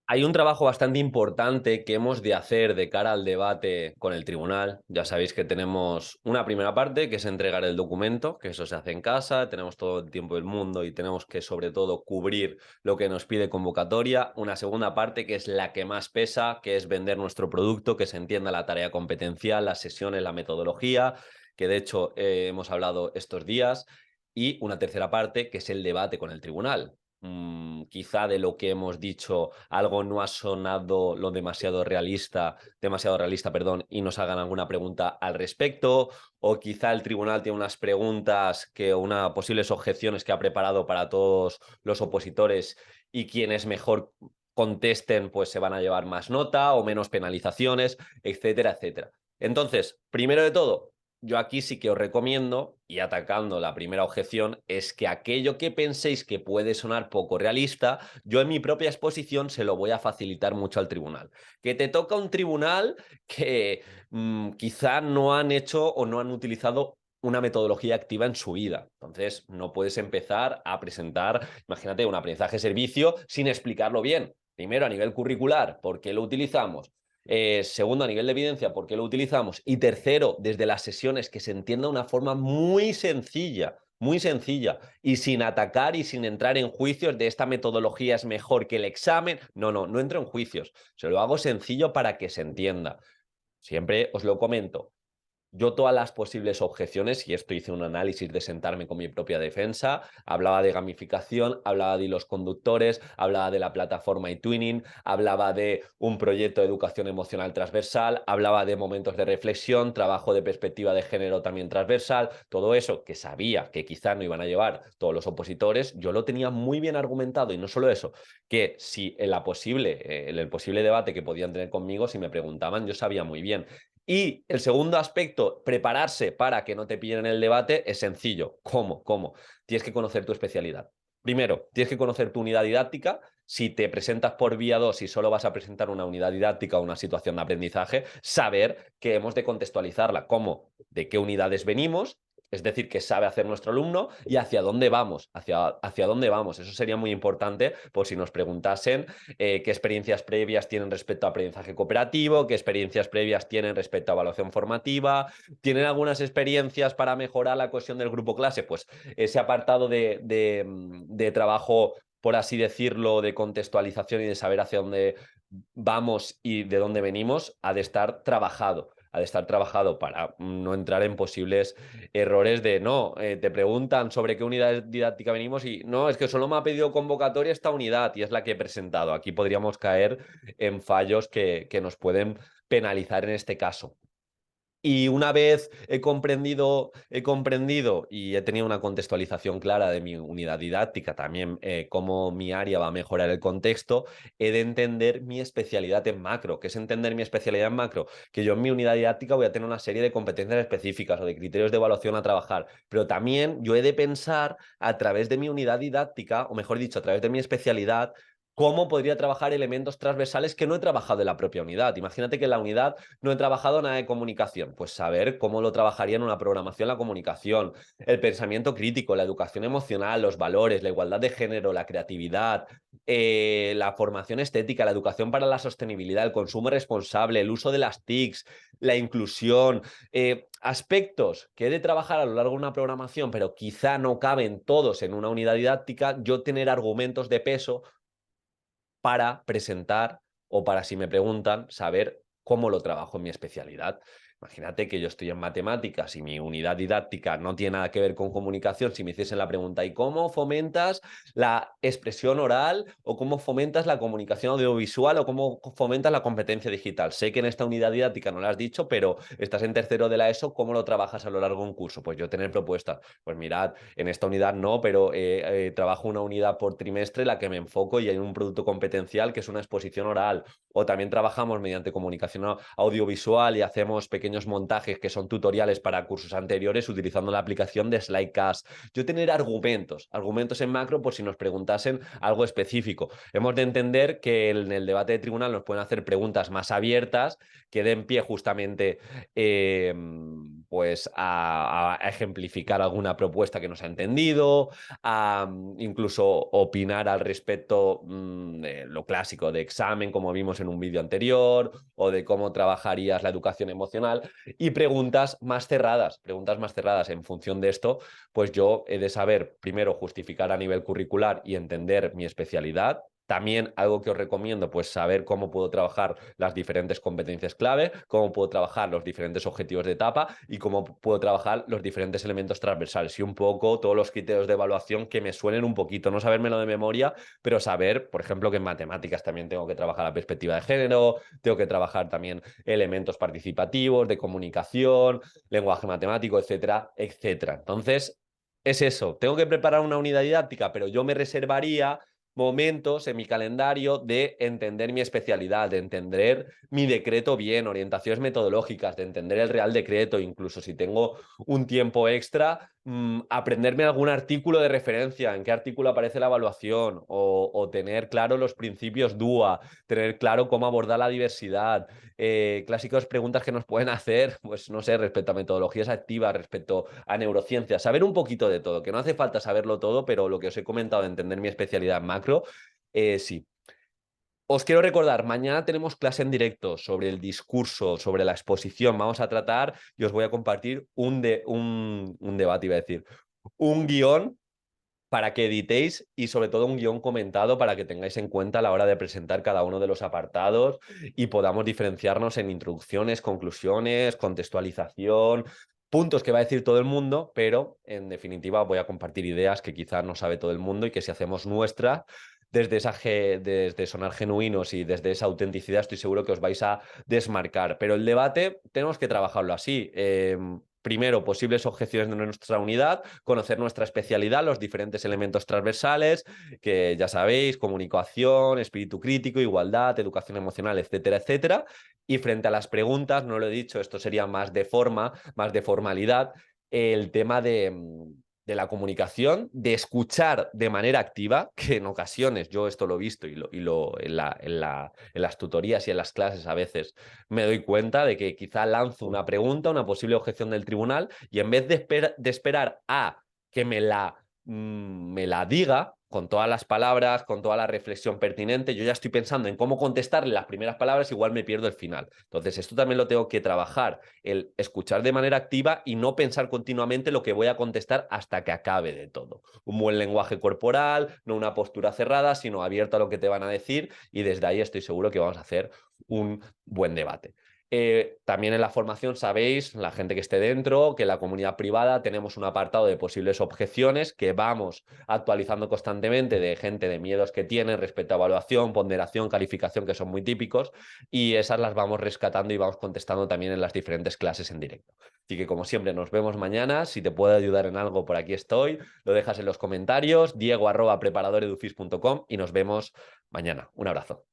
Hay un trabajo bastante importante que hemos de hacer de cara al debate con el tribunal. Ya sabéis que tenemos una primera parte, que es entregar el documento, que eso se hace en casa, tenemos todo el tiempo del mundo y tenemos que, sobre todo, cubrir lo que nos pide convocatoria. Una segunda parte, que es la que más pesa, que es vender nuestro producto, que se entienda la tarea competencial, las sesiones, la metodología, que de hecho hemos hablado estos días. Y una tercera parte, que es el debate con el tribunal. Quizá de lo que hemos dicho algo no ha sonado lo demasiado realista, perdón, y nos hagan alguna pregunta al respecto, o quizá el tribunal tiene unas preguntas posibles objeciones que ha preparado para todos los opositores y quienes mejor contesten, pues se van a llevar más nota o menos penalizaciones, etcétera, etcétera. Entonces, primero de todo, yo aquí sí que os recomiendo, y atacando la primera objeción, es que aquello que penséis que puede sonar poco realista, yo en mi propia exposición se lo voy a facilitar mucho al tribunal. Que te toca un tribunal que quizá no han hecho o no han utilizado una metodología activa en su vida. Entonces, no puedes empezar a presentar, imagínate, un aprendizaje-servicio sin explicarlo bien. Primero, a nivel curricular, ¿por qué lo utilizamos? Segundo, a nivel de evidencia, ¿por qué lo utilizamos? Y tercero, desde las sesiones, que se entienda de una forma muy sencilla, y sin atacar y sin entrar en juicios de esta metodología es mejor que el examen. No, no, no entro en juicios. Se lo hago sencillo para que se entienda. Siempre os lo comento. Yo todas las posibles objeciones, y esto hice un análisis de sentarme con mi propia defensa, hablaba de gamificación, hablaba de hilos conductores, hablaba de la plataforma eTwinning, hablaba de un proyecto de educación emocional transversal, hablaba de momentos de reflexión, trabajo de perspectiva de género también transversal, todo eso que sabía que quizá no iban a llevar todos los opositores, yo lo tenía muy bien argumentado, y no solo eso, que si en el posible debate que podían tener conmigo, si me preguntaban, yo sabía muy bien. Y el segundo aspecto, prepararse para que no te pillen en el debate, es sencillo. ¿Cómo? ¿Cómo? Tienes que conocer tu especialidad. Primero, tienes que conocer tu unidad didáctica. Si te presentas por vía 2 y solo vas a presentar una unidad didáctica o una situación de aprendizaje, saber que hemos de contextualizarla. ¿Cómo? ¿De qué unidades venimos? Es decir, qué sabe hacer nuestro alumno y hacia dónde vamos, hacia dónde vamos. Eso sería muy importante por si nos preguntasen qué experiencias previas tienen respecto a aprendizaje cooperativo, qué experiencias previas tienen respecto a evaluación formativa, tienen algunas experiencias para mejorar la cohesión del grupo clase, pues ese apartado de trabajo, por así decirlo, de contextualización y de saber hacia dónde vamos y de dónde venimos, ha de estar trabajado para no entrar en posibles errores de no, te preguntan sobre qué unidad didáctica venimos y no, es que solo me ha pedido convocatoria esta unidad y es la que he presentado. Aquí podríamos caer en fallos que nos pueden penalizar en este caso. Y una vez he comprendido y he tenido una contextualización clara de mi unidad didáctica, también cómo mi área va a mejorar el contexto, he de entender mi especialidad en macro. ¿Qué es entender mi especialidad en macro? Que yo en mi unidad didáctica voy a tener una serie de competencias específicas o de criterios de evaluación a trabajar, pero también yo he de pensar a través de mi unidad didáctica, o mejor dicho, a través de mi especialidad, cómo podría trabajar elementos transversales que no he trabajado en la propia unidad. Imagínate que en la unidad no he trabajado nada de comunicación, pues saber cómo lo trabajaría en una programación la comunicación, el pensamiento crítico, la educación emocional, los valores, la igualdad de género, la creatividad, la formación estética, la educación para la sostenibilidad, el consumo responsable, el uso de las TICs, la inclusión, aspectos que he de trabajar a lo largo de una programación, pero quizá no caben todos en una unidad didáctica, yo tener argumentos de peso para presentar o para, si me preguntan, saber cómo lo trabajo en mi especialidad. Imagínate que yo estoy en matemáticas y mi unidad didáctica no tiene nada que ver con comunicación. Si me hiciesen la pregunta, ¿y cómo fomentas la expresión oral o cómo fomentas la comunicación audiovisual o cómo fomentas la competencia digital? Sé que en esta unidad didáctica no lo has dicho, pero estás en tercero de la ESO, ¿cómo lo trabajas a lo largo de un curso? Pues yo tener propuestas. Pues mirad, en esta unidad no, pero trabajo una unidad por trimestre en la que me enfoco y hay un producto competencial que es una exposición oral. O también trabajamos mediante comunicación audiovisual y hacemos pequeños montajes que son tutoriales para cursos anteriores utilizando la aplicación de Slidecast. Yo tener argumentos en macro por si nos preguntasen algo específico. Hemos de entender que en el debate de tribunal nos pueden hacer preguntas más abiertas que den pie justamente pues a ejemplificar alguna propuesta que no se ha entendido, a incluso opinar al respecto de lo clásico de examen, como vimos en un vídeo anterior, o de cómo trabajarías la educación emocional, y preguntas más cerradas. En función de esto, pues yo he de saber primero justificar a nivel curricular y entender mi especialidad. También algo que os recomiendo, pues saber cómo puedo trabajar las diferentes competencias clave, cómo puedo trabajar los diferentes objetivos de etapa y cómo puedo trabajar los diferentes elementos transversales y un poco todos los criterios de evaluación que me suenen un poquito, no sabérmelo de memoria, pero saber, por ejemplo, que en matemáticas también tengo que trabajar la perspectiva de género, tengo que trabajar también elementos participativos, de comunicación, lenguaje matemático, etcétera, etcétera. Entonces, es eso, tengo que preparar una unidad didáctica, pero yo me reservaría momentos en mi calendario de entender mi especialidad, de entender mi decreto bien, orientaciones metodológicas, de entender el Real Decreto, incluso si tengo un tiempo extra, aprenderme algún artículo de referencia, en qué artículo aparece la evaluación, o tener claro los principios DUA, tener claro cómo abordar la diversidad, clásicas preguntas que nos pueden hacer, pues no sé, respecto a metodologías activas, respecto a neurociencias, saber un poquito de todo, que no hace falta saberlo todo, pero lo que os he comentado de entender mi especialidad en macro, sí. Os quiero recordar, mañana tenemos clase en directo sobre el discurso, sobre la exposición. Vamos a tratar y os voy a compartir un debate, iba a decir, un guión para que editéis y sobre todo un guión comentado para que tengáis en cuenta a la hora de presentar cada uno de los apartados y podamos diferenciarnos en introducciones, conclusiones, contextualización, puntos que va a decir todo el mundo, pero en definitiva voy a compartir ideas que quizás no sabe todo el mundo y que si hacemos nuestras desde sonar genuinos y desde esa autenticidad estoy seguro que os vais a desmarcar. Pero el debate tenemos que trabajarlo así. Primero, posibles objeciones de nuestra unidad, conocer nuestra especialidad, los diferentes elementos transversales, que ya sabéis, comunicación, espíritu crítico, igualdad, educación emocional, etcétera, etcétera. Y frente a las preguntas, no lo he dicho, esto sería más de forma, más de formalidad, el tema de la comunicación, de escuchar de manera activa, que en ocasiones yo esto lo he visto en las tutorías y en las clases a veces me doy cuenta de que quizá lanzo una pregunta, una posible objeción del tribunal y en vez de esperar a que me la diga con todas las palabras, con toda la reflexión pertinente, yo ya estoy pensando en cómo contestarle las primeras palabras, igual me pierdo el final. Entonces, esto también lo tengo que trabajar, el escuchar de manera activa y no pensar continuamente lo que voy a contestar hasta que acabe de todo. Un buen lenguaje corporal, no una postura cerrada, sino abierta a lo que te van a decir y desde ahí estoy seguro que vamos a hacer un buen debate. También en la formación sabéis, la gente que esté dentro, que en la comunidad privada tenemos un apartado de posibles objeciones que vamos actualizando constantemente de gente de miedos que tienen respecto a evaluación, ponderación, calificación, que son muy típicos, y esas las vamos rescatando y vamos contestando también en las diferentes clases en directo. Así que como siempre nos vemos mañana, si te puedo ayudar en algo por aquí estoy, lo dejas en los comentarios, diego@preparadoredufis.com y nos vemos mañana. Un abrazo.